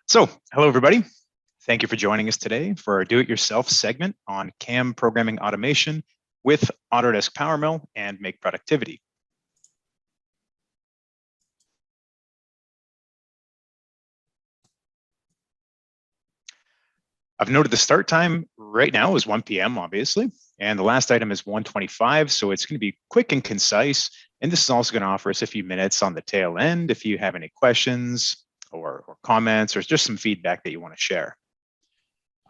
Hello everybody. Thank you for joining us today for our do-it-yourself segment on CAM programming automation with Autodesk PowerMill and Make Productivity. I've noted the start time right now is 1 p.m. obviously, and the last item is 1:25, so it's going to be quick and concise. And this is also going to offer us a few minutes on the tail end if you have any questions or comments or just some feedback that you want to share.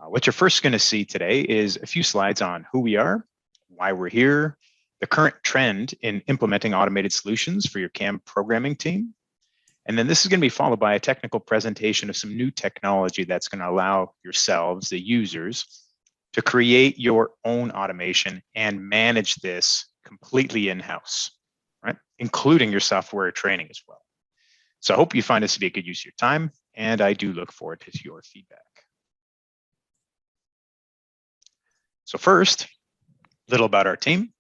What you're first going to see today is a few slides on who we are, why we're here, the current trend in implementing automated solutions for your CAM programming team. And then this is going to be followed by a technical presentation of some new technology that's going to allow yourselves, the users, to create your own automation and manage this completely in-house, right? Including your software training as well. So I hope you find this to be a good use of your time, and I do look forward to your feedback. So first, a little about our team.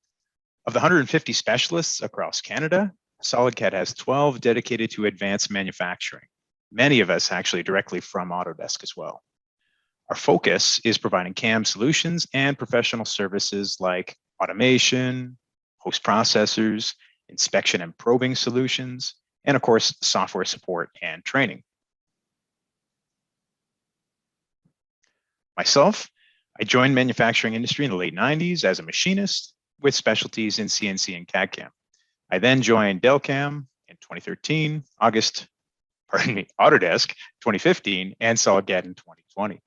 Of the 150 specialists across Canada, SolidCAD has 12 dedicated to advanced manufacturing. Many of us actually directly from Autodesk as well. Our focus is providing CAM solutions and professional services like automation, host processors, inspection and probing solutions, and of course, software support and training. Myself, I joined manufacturing industry in the late 90s as a machinist with specialties in CNC and CAD/CAM. I then joined Delcam in 2013, Autodesk 2015, and SolidCAD in 2020.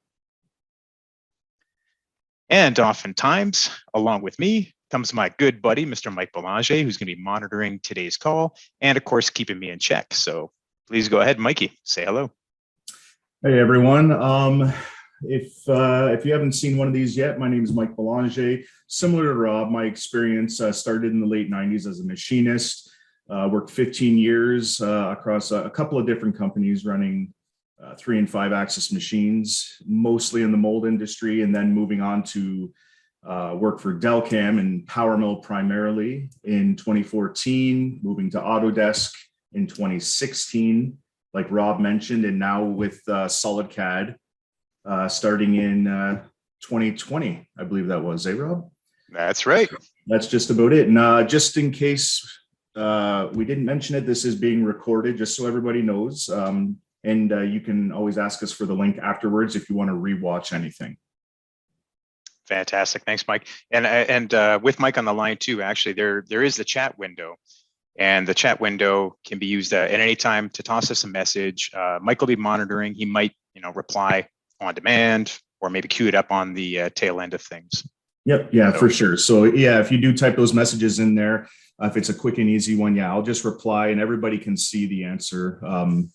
And oftentimes, along with me, comes my good buddy, Mr. Mike Belanger, who's going to be monitoring today's call and, of course, keeping me in check. So please go ahead, Mikey, say hello. Hey, everyone. If you haven't seen one of these yet, my name is Mike Belanger. Similar to Rob, my experience started in the late 90s as a machinist. Worked 15 years across a couple of different companies running 3- and 5-axis machines, mostly in the mold industry, and then moving on to work for Delcam and PowerMill primarily in 2014, moving to Autodesk in 2016, like Rob mentioned, and now with SolidCAD starting in 2020, I believe that was, Rob? That's right. That's just about it. And just in case we didn't mention it, this is being recorded, just so everybody knows. And you can always ask us for the link afterwards if you want to rewatch anything. Fantastic. Thanks, Mike. And with Mike on the line too, actually, there is the chat window. And the chat window can be used at any time to toss us a message. Mike will be monitoring. He might, reply on demand or maybe queue it up on the tail end of things. Yep. Yeah, for sure. So yeah, if you do type those messages in there, if it's a quick and easy one, yeah, I'll just reply and everybody can see the answer.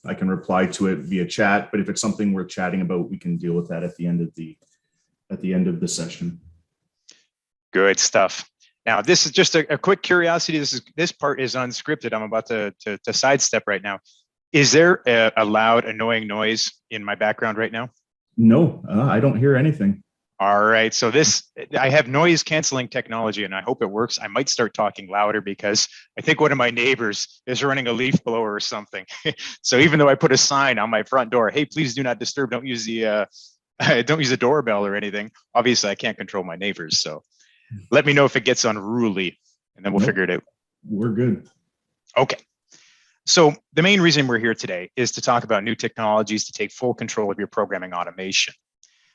I can reply to it via chat, but if it's something worth chatting about, we can deal with that at the end of the session. Good stuff. Now, this is just a quick curiosity. This part is unscripted. I'm about to sidestep right now. Is there a loud, annoying noise in my background right now? No, I don't hear anything. All right. So I have noise canceling technology and I hope it works. I might start talking louder because I think one of my neighbors is running a leaf blower or something. So even though I put a sign on my front door, hey, please do not disturb, don't use the doorbell or anything. Obviously, I can't control my neighbors. So let me know if it gets unruly and then we'll figure it out. We're good. Okay. So the main reason we're here today is to talk about new technologies to take full control of your programming automation.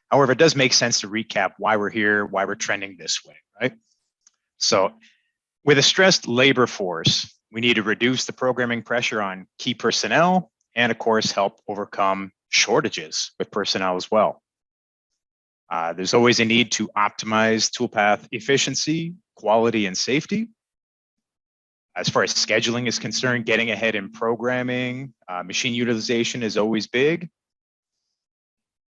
However, it does make sense to recap why we're here, why we're trending this way, right? So with a stressed labor force, we need to reduce the programming pressure on key personnel and, of course, help overcome shortages with personnel as well. There's always a need to optimize toolpath efficiency, quality, and safety. As far as scheduling is concerned, getting ahead in programming, machine utilization is always big.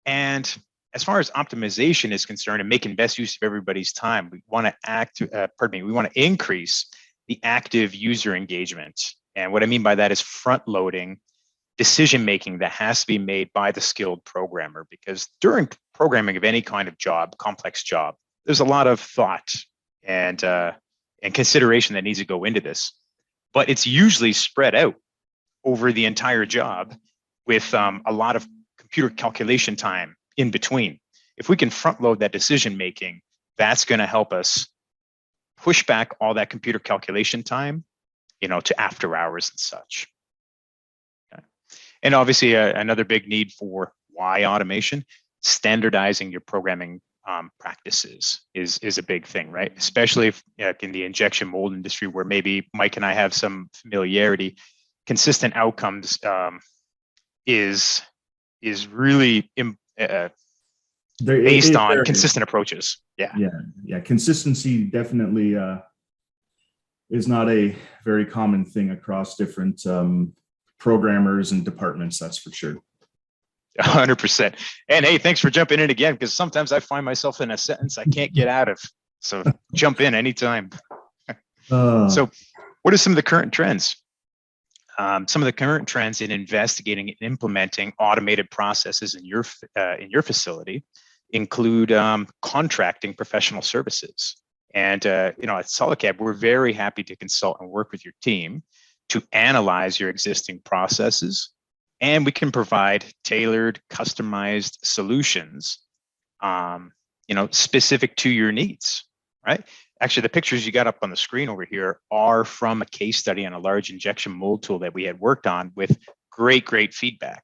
And as far as optimization is concerned and making best use of everybody's time, we want to increase the active user engagement. And what I mean by that is front-loading decision-making that has to be made by the skilled programmer, because during programming of any kind of job, complex job, there's a lot of thought and consideration that needs to go into this, but it's usually spread out over the entire job with a lot of computer calculation time in between. If we can front load that decision making, that's going to help us push back all that computer calculation time, to after hours and such. Okay. And obviously another big need for why automation, standardizing your programming practices is a big thing, right? Especially if, in the injection mold industry, where maybe Mike and I have some familiarity. Consistent outcomes is really based on consistent approaches. Yeah. Consistency definitely is not a very common thing across different programmers and departments. That's for sure. 100%. And hey, thanks for jumping in again, because sometimes I find myself in a sentence I can't get out of. So jump in anytime. So what are some of the current trends? Some of the current trends in investigating and implementing automated processes in your facility include contracting professional services. And at SolidCAD, we're very happy to consult and work with your team to analyze your existing processes. And we can provide tailored, customized solutions, specific to your needs, right? Actually, the pictures you got up on the screen over here are from a case study on a large injection mold tool that we had worked on with great feedback.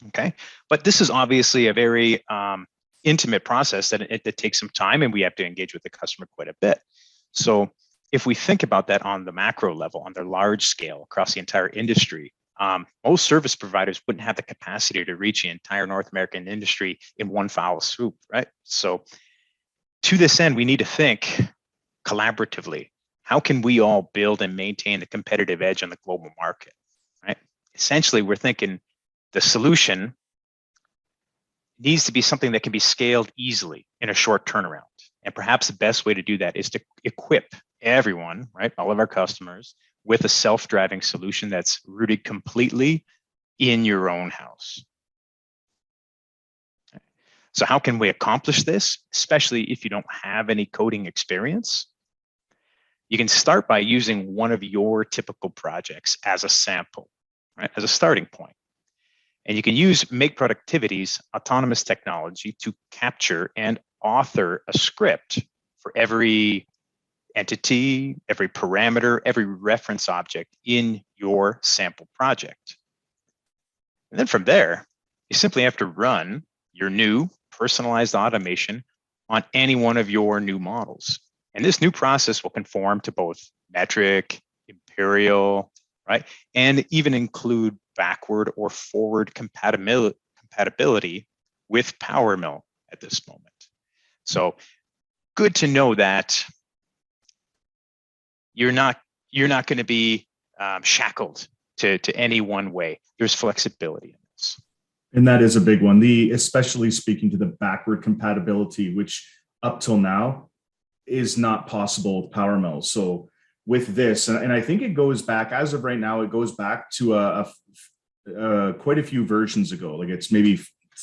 Okay, but this is obviously a very intimate process that takes some time, and we have to engage with the customer quite a bit. So if we think about that on the macro level, on the large scale across the entire industry, most service providers wouldn't have the capacity to reach the entire North American industry in one foul swoop, right? So to this end, we need to think collaboratively. How can we all build and maintain the competitive edge on the global market, right? Essentially, we're thinking the solution needs to be something that can be scaled easily in a short turnaround. And perhaps the best way to do that is to equip everyone, right, all of our customers, with a self-driving solution that's rooted completely in your own house. So how can we accomplish this, especially if you don't have any coding experience? You can start by using one of your typical projects as a sample, right, as a starting point. And you can use Make Productivity's autonomous technology to capture and author a script for every entity, every parameter, every reference object in your sample project. And then from there, you simply have to run your new personalized automation on any one of your new models. And this new process will conform to both metric, imperial, right, and even include backward or forward compatibility with PowerMill at this moment. So good to know that you're not going to be shackled to any one way. There's flexibility in this. And that is a big one, especially speaking to the backward compatibility, which up till now is not possible with PowerMill. So with this, and I think it goes back, as of right now, it goes back to quite a few versions ago. Like it's maybe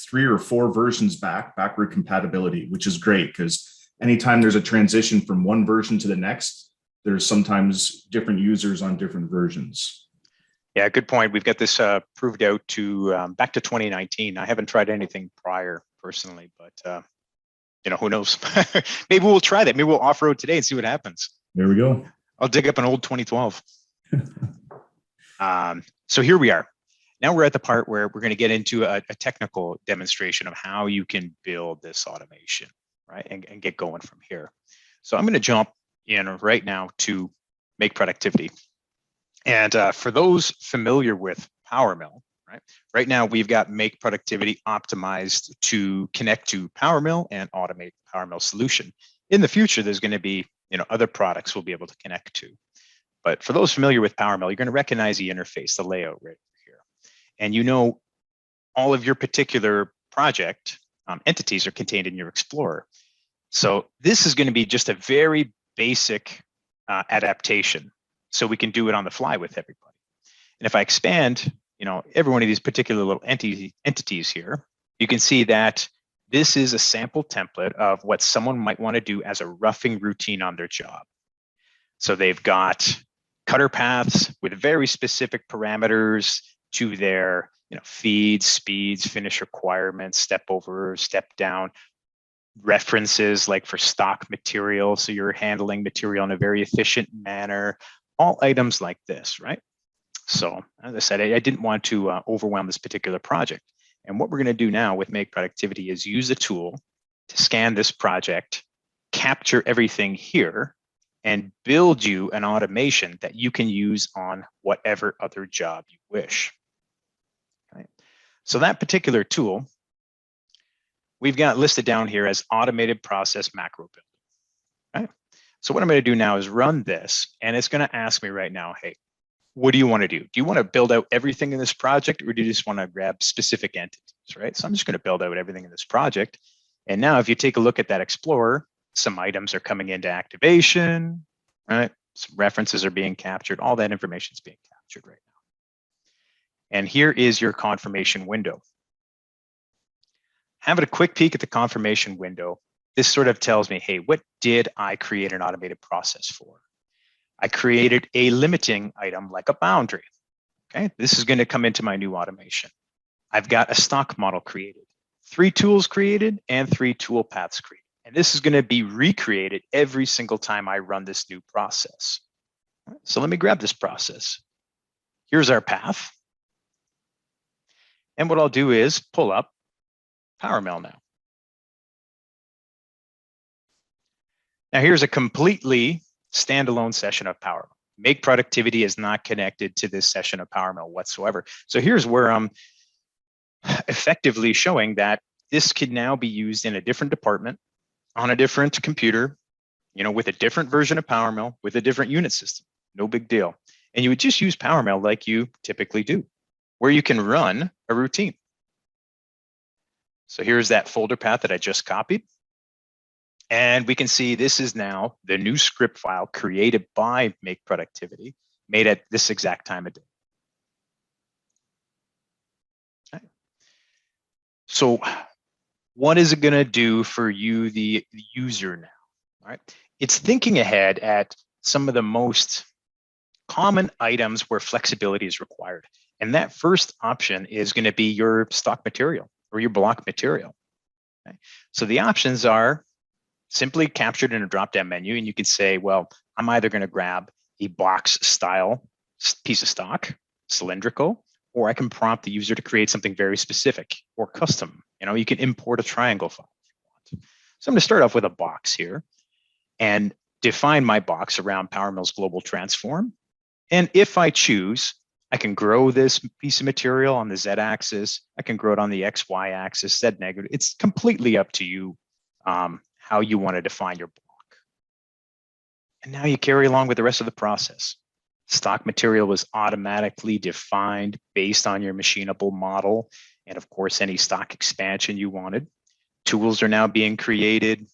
3 or 4 versions backward compatibility, which is great because anytime there's a transition from one version to the next, there's sometimes different users on different versions. Yeah, good point. We've got this proved out to back to 2019. I haven't tried anything prior personally, but who knows? Maybe we'll try that. Maybe we'll off-road today and see what happens. There we go. I'll dig up an old 2012. So here we are. Now we're at the part where we're going to get into a technical demonstration of how you can build this automation, right? And get going from here. So I'm going to jump in right now to Make Productivity. And for those familiar with PowerMill, right now we've got Make Productivity optimized to connect to PowerMill and automate PowerMill solution. In the future, there's going to be other products we'll be able to connect to. But for those familiar with PowerMill, you're going to recognize the interface, the layout right here. And all of your particular project entities are contained in your Explorer. So this is going to be just a very basic adaptation, so we can do it on the fly with everybody. And if I expand, every one of these particular little entities here, you can see that this is a sample template of what someone might want to do as a roughing routine on their job. So they've got cutter paths with very specific parameters to their feeds, speeds, finish requirements, step over, step down, references like for stock material. So you're handling material in a very efficient manner, all items like this, right? So as I said, I didn't want to overwhelm this particular project. And what we're going to do now with Make Productivity is use a tool to scan this project, capture everything here, and build you an automation that you can use on whatever other job you wish. Okay. So that particular tool, we've got listed down here as automated process macro builder. Right? So what I'm going to do now is run this, and it's going to ask me right now, hey, what do you want to do? Do you want to build out everything in this project, or do you just want to grab specific entities, right? So I'm just going to build out everything in this project. And now if you take a look at that Explorer, some items are coming into activation, right? Some references are being captured. All that information is being captured right now. And here is your confirmation window. Having a quick peek at the confirmation window, this sort of tells me, hey, what did I create an automated process for? I created a limiting item like a boundary. Okay, this is going to come into my new automation. I've got a stock model created, 3 tools created, and 3 tool paths created. And this is going to be recreated every single time I run this new process. So let me grab this process. Here's our path. And what I'll do is pull up PowerMill now. Now here's a completely standalone session of PowerMill. Make Productivity is not connected to this session of PowerMill whatsoever. So here's where I'm effectively showing that this can now be used in a different department, on a different computer, with a different version of PowerMill, with a different unit system. No big deal. And you would just use PowerMill like you typically do, where you can run a routine. So here's that folder path that I just copied. And we can see this is now the new script file created by Make Productivity, made at this exact time of day. Okay. So what is it going to do for you, the user now? All right. It's thinking ahead at some of the most common items where flexibility is required. And that first option is going to be your stock material or your block material. Okay. So the options are simply captured in a drop-down menu, and you can say, well, I'm either going to grab a box style piece of stock, cylindrical, or I can prompt the user to create something very specific or custom. You can import a triangle file if you want. So I'm going to start off with a box here and define my box around PowerMill's global transform. And if I choose, I can grow this piece of material on the Z-axis. I can grow it on the X-Y axis, Z negative. It's completely up to you how you want to define your block. And now you carry along with the rest of the process. Stock material was automatically defined based on your machinable model, and of course, any stock expansion you wanted. Tools are now being created.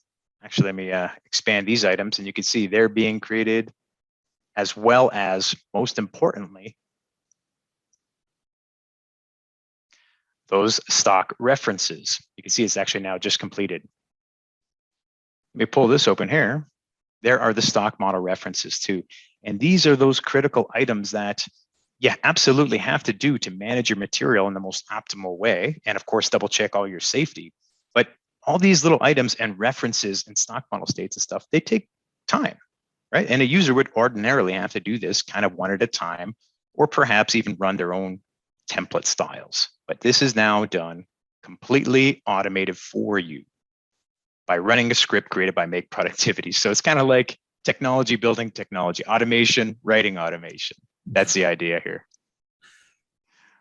Actually, let me expand these items, and you can see they're being created, as well as, most importantly, those stock references. You can see it's actually now just completed. Let me pull this open here. There are the stock model references too. And these are those critical items that you absolutely have to do to manage your material in the most optimal way. And of course, double check all your safety. But all these little items and references and stock model states and stuff, they take time, right? And a user would ordinarily have to do this kind of one at a time, or perhaps even run their own template styles. But this is now done completely automated for you by running a script created by Make Productivity. So it's kind of like technology building technology, automation, writing automation. That's the idea here.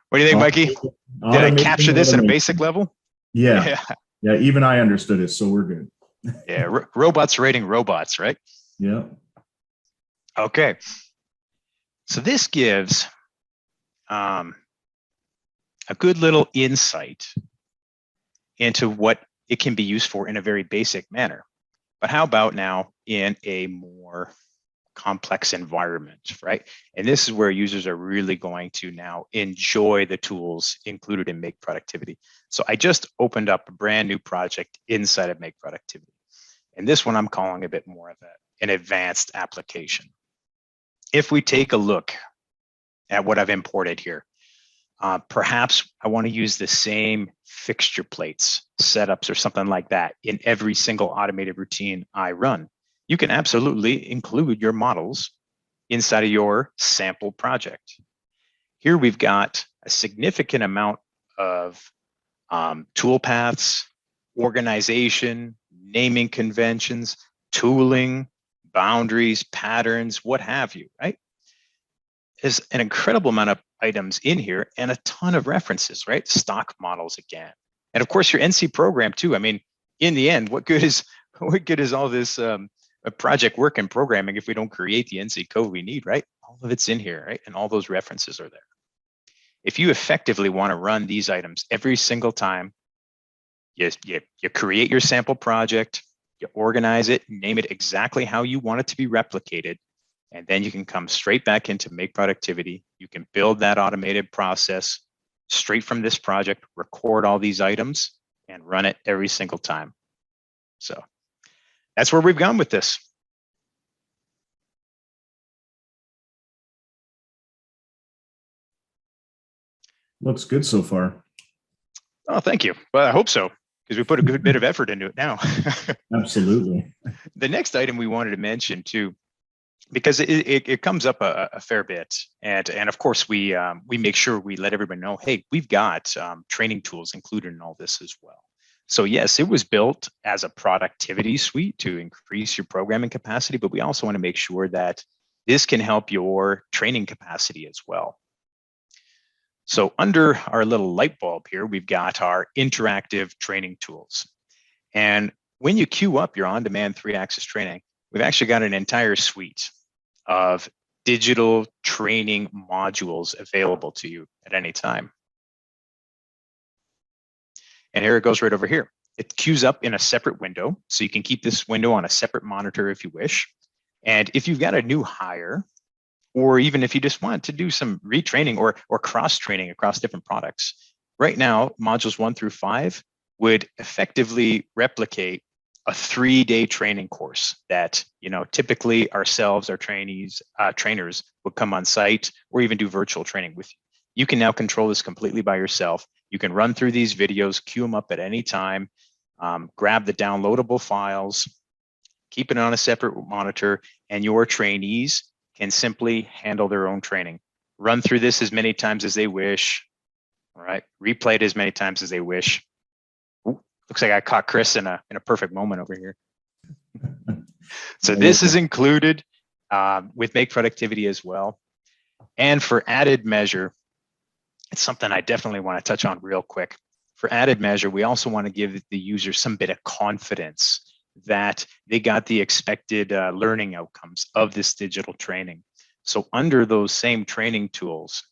What do you think, Mikey? Did I capture this at a basic level? Yeah. Even I understood it, so we're good. Yeah, robots rating robots, right? Yeah. Okay. So this gives a good little insight into what it can be used for in a very basic manner. But how about now in a more complex environment, right? And this is where users are really going to now enjoy the tools included in Make Productivity. So I just opened up a brand new project inside of Make Productivity. And this one I'm calling a bit more of an advanced application. If we take a look at what I've imported here, Perhaps I want to use the same fixture plates, setups, or something like that in every single automated routine I run. You can absolutely include your models inside of your sample project. Here we've got a significant amount of tool paths, organization, naming conventions, tooling, boundaries, patterns, what have you, right? There's an incredible amount of items in here and a ton of references, right? Stock models again. And of course your NC program too. I mean, in the end, what good is all this project work and programming if we don't create the NC code we need, right? All of it's in here, right? And all those references are there. If you effectively want to run these items every single time, you create your sample project, you organize it, name it exactly how you want it to be replicated, and then you can come straight back into Make Productivity. You can build that automated process straight from this project, record all these items, and run it every single time. So that's where we've gone with this. Looks good so far. Oh, thank you. Well, I hope so, because we put a good bit of effort into it now. Absolutely. The next item we wanted to mention too, because it comes up a fair bit, and of course we make sure we let everybody know, hey, we've got training tools included in all this as well. So yes, it was built as a productivity suite to increase your programming capacity, but we also want to make sure that this can help your training capacity as well. So under our little light bulb here, we've got our interactive training tools. And when you queue up your on-demand 3-axis training, we've actually got an entire suite of digital training modules available to you at any time. And here it goes right over here. It queues up in a separate window, so you can keep this window on a separate monitor if you wish. And if you've got a new hire, or even if you just want to do some retraining or cross-training across different products, right now, modules 1 through 5 would effectively replicate a 3-day training course that, typically ourselves, our trainees, trainers would come on site or even do virtual training with you. You can now control this completely by yourself. You can run through these videos, queue them up at any time, grab the downloadable files, keep it on a separate monitor, and your trainees can simply handle their own training. Run through this as many times as they wish, all right? Replay it as many times as they wish. Ooh, looks like I caught Chris in a perfect moment over here. So this is included with Make Productivity as well. And for added measure, it's something I definitely want to touch on real quick. For added measure, we also want to give the user some bit of confidence that they got the expected learning outcomes of this digital training. So under those same training tools,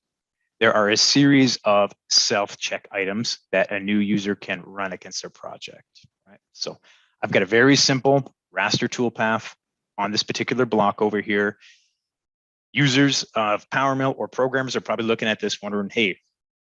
there are a series of self-check items that a new user can run against their project, right? So I've got a very simple raster toolpath on this particular block over here. Users of PowerMill or programmers are probably looking at this wondering, hey,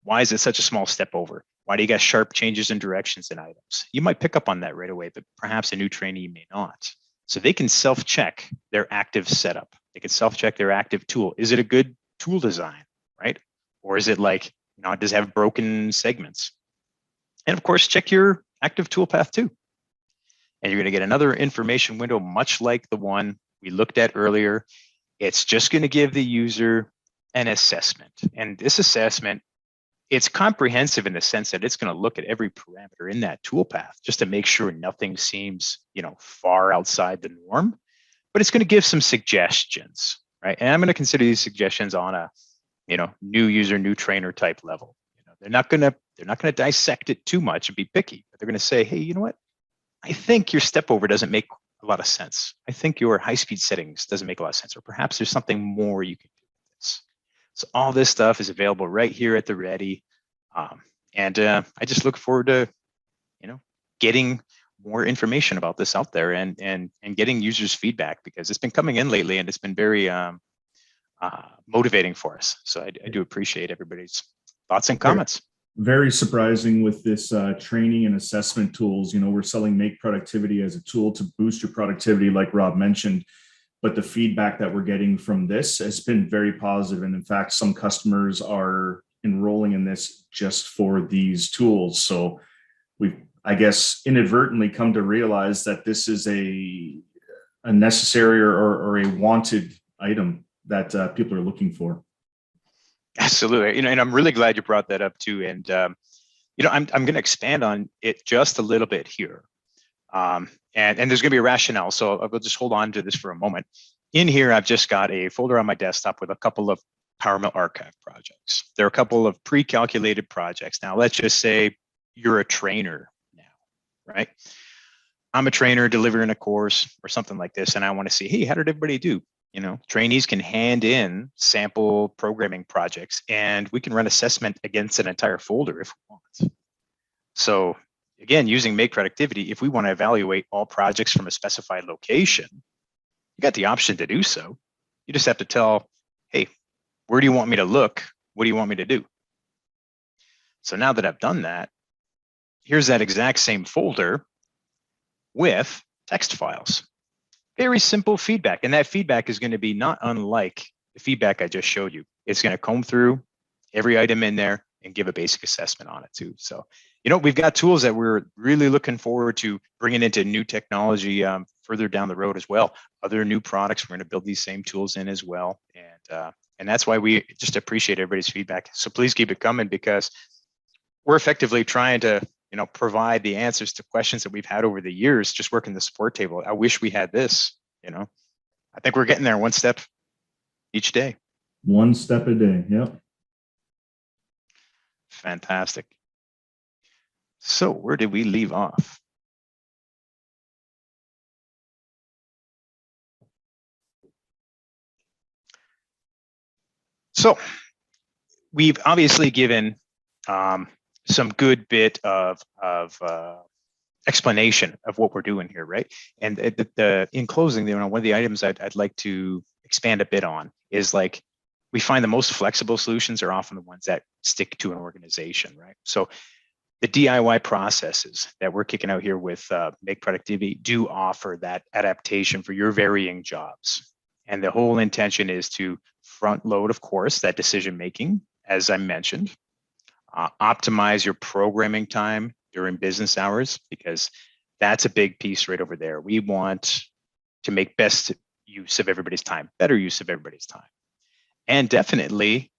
why is it such a small step over? Why do you got sharp changes in directions in items? You might pick up on that right away, but perhaps a new trainee may not. So they can self-check their active setup. They can self-check their active tool. Is it a good tool design, right? Or is it like, does it have broken segments? And of course, check your active toolpath too. And you're going to get another information window, much like the one we looked at earlier. It's just going to give the user an assessment. And this assessment, it's comprehensive in the sense that it's going to look at every parameter in that toolpath just to make sure nothing seems, far outside the norm. But it's going to give some suggestions, right? And I'm going to consider these suggestions on a, new user, new trainer type level. They're not going to dissect it too much and be picky, but they're going to say, hey, you know what? I think your step over doesn't make a lot of sense. I think your high-speed settings doesn't make a lot of sense, or perhaps there's something more you can do with this. So all this stuff is available right here at the ready. And I just look forward to, getting more information about this out there and getting users' feedback, because it's been coming in lately and it's been very motivating for us. So I do appreciate everybody's thoughts and comments. Very surprising with this training and assessment tools. We're selling Make Productivity as a tool to boost your productivity, like Rob mentioned. But the feedback that we're getting from this has been very positive. And in fact, some customers are enrolling in this just for these tools. So we've, I guess, inadvertently come to realize that this is a necessary or a wanted item that people are looking for. Absolutely. And I'm really glad you brought that up too. And, I'm going to expand on it just a little bit here. And there's going to be a rationale. So I'll just hold on to this for a moment. In here, I've just got a folder on my desktop with a couple of PowerMill archive projects. There are a couple of pre-calculated projects. Now, let's just say you're a trainer now, right? I'm a trainer delivering a course or something like this, and I want to see, hey, how did everybody do? Trainees can hand in sample programming projects, and we can run assessment against an entire folder if we want. So again, using Make Productivity, if we want to evaluate all projects from a specified location, you got the option to do so. You just have to tell, hey, where do you want me to look? What do you want me to do? So now that I've done that, here's that exact same folder with text files. Very simple feedback. And that feedback is going to be not unlike the feedback I just showed you. It's going to comb through every item in there and give a basic assessment on it too. So, we've got tools that we're really looking forward to bringing into new technology further down the road as well. Other new products, we're going to build these same tools in as well. And that's why we just appreciate everybody's feedback. So please keep it coming, because we're effectively trying to, provide the answers to questions that we've had over the years, just working the support table. I wish we had this, I think we're getting there one step each day. One step a day. Yep. Fantastic. So where did we leave off? So we've obviously given some good bit of explanation of what we're doing here, right? And in closing, one of the items I'd like to expand a bit on is, like, we find the most flexible solutions are often the ones that stick to an organization, right? So the DIY processes that we're kicking out here with Make Productivity do offer that adaptation for your varying jobs. And the whole intention is to front load, of course, that decision making, as I mentioned, optimize your programming time during business hours, because that's a big piece right over there. We want to make best use of everybody's time, better use of everybody's time, and definitely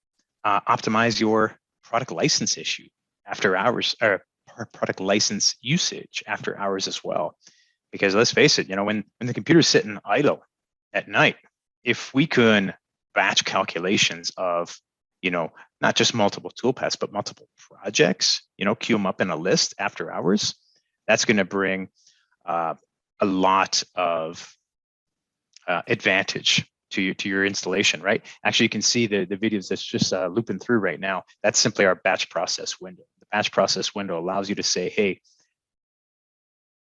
optimize your product license issue after hours, or product license usage after hours as well. Because let's face it, when the computer's sitting idle at night, if we can batch calculations of, not just multiple toolpaths, but multiple projects, queue them up in a list after hours, that's going to bring a lot of advantage to your installation, right? Actually, you can see the videos that's just looping through right now. That's simply our batch process window. The batch process window allows you to say, hey,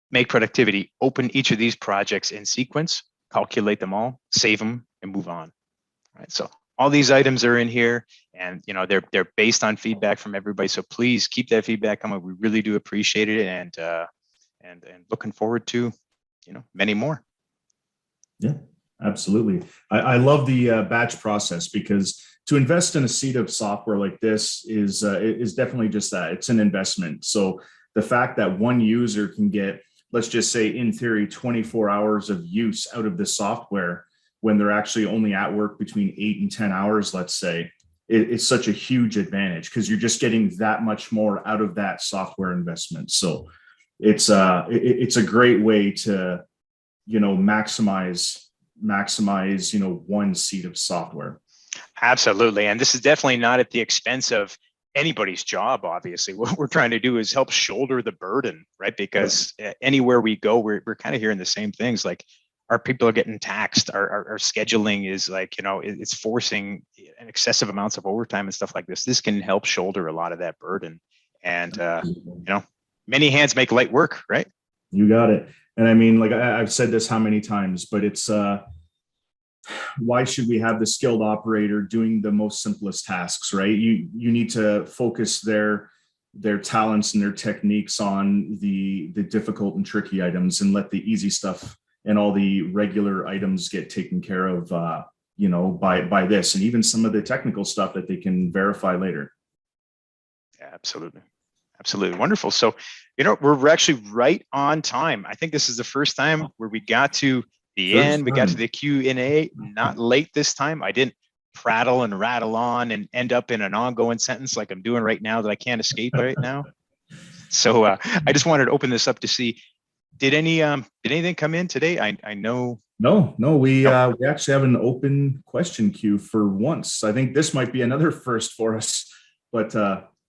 Make Productivity, open each of these projects in sequence, calculate them all, save them, and move on. Right. So all these items are in here, and they're based on feedback from everybody. So please keep that feedback coming. We really do appreciate it, and looking forward to many more. Yeah, absolutely. I love the batch process, because to invest in a seat of software like this is definitely just that. It's an investment. So the fact that one user can get, let's just say in theory, 24 hours of use out of the software when they're actually only at work between 8 and 10 hours, let's say, it's such a huge advantage, because you're just getting that much more out of that software investment. So it's a great way to, maximize, one seat of software. Absolutely. And this is definitely not at the expense of anybody's job. Obviously, what we're trying to do is help shoulder the burden, right? Because anywhere we go, we're kind of hearing the same things. Like, our people are getting taxed. Our scheduling is like, it's forcing an excessive amounts of overtime and stuff like this. This can help shoulder a lot of that burden. And, many hands make light work, right? You got it. And I mean, like I've said this how many times, but it's, why should we have the skilled operator doing the most simplest tasks, right? You need to focus their talents and their techniques on the difficult and tricky items, and let the easy stuff and all the regular items get taken care of, by this, and even some of the technical stuff that they can verify later. Yeah, absolutely. Absolutely. Wonderful. So, we're actually right on time. I think this is the first time where we got to the end. We got to the Q&A, not late this time. I didn't prattle and rattle on and end up in an ongoing sentence like I'm doing right now that I can't escape right now. So I just wanted to open this up to see, did anything come in today? I know. No, we actually have an open question queue for once. I think this might be another first for us, but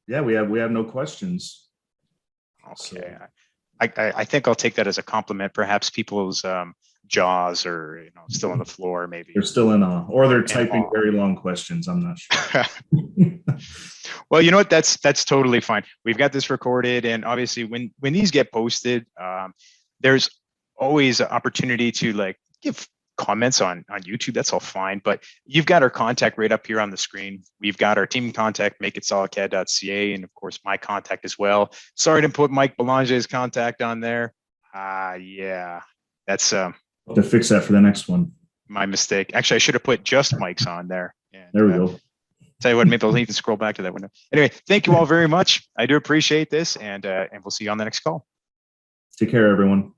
yeah, we have no questions. Okay. So. I think I'll take that as a compliment. Perhaps people's jaws are still on the floor. Maybe they're still in awe, or they're typing very long questions. I'm not sure. Well, you know what? That's totally fine. We've got this recorded, and obviously, when these get posted, there's always an opportunity to give comments on YouTube. That's all fine, but you've got our contact right up here on the screen. We've got our team contact, makeitsolidcad.ca, and of course my contact as well. Sorry to put Mike Belanger's contact on there. Yeah, that's to fix that for the next one. My mistake. Actually, I should have put just Mike's on there. And, there we go. Tell you what, maybe I'll need to scroll back to that window. Anyway, thank you all very much. I do appreciate this, and we'll see you on the next call. Take care, everyone.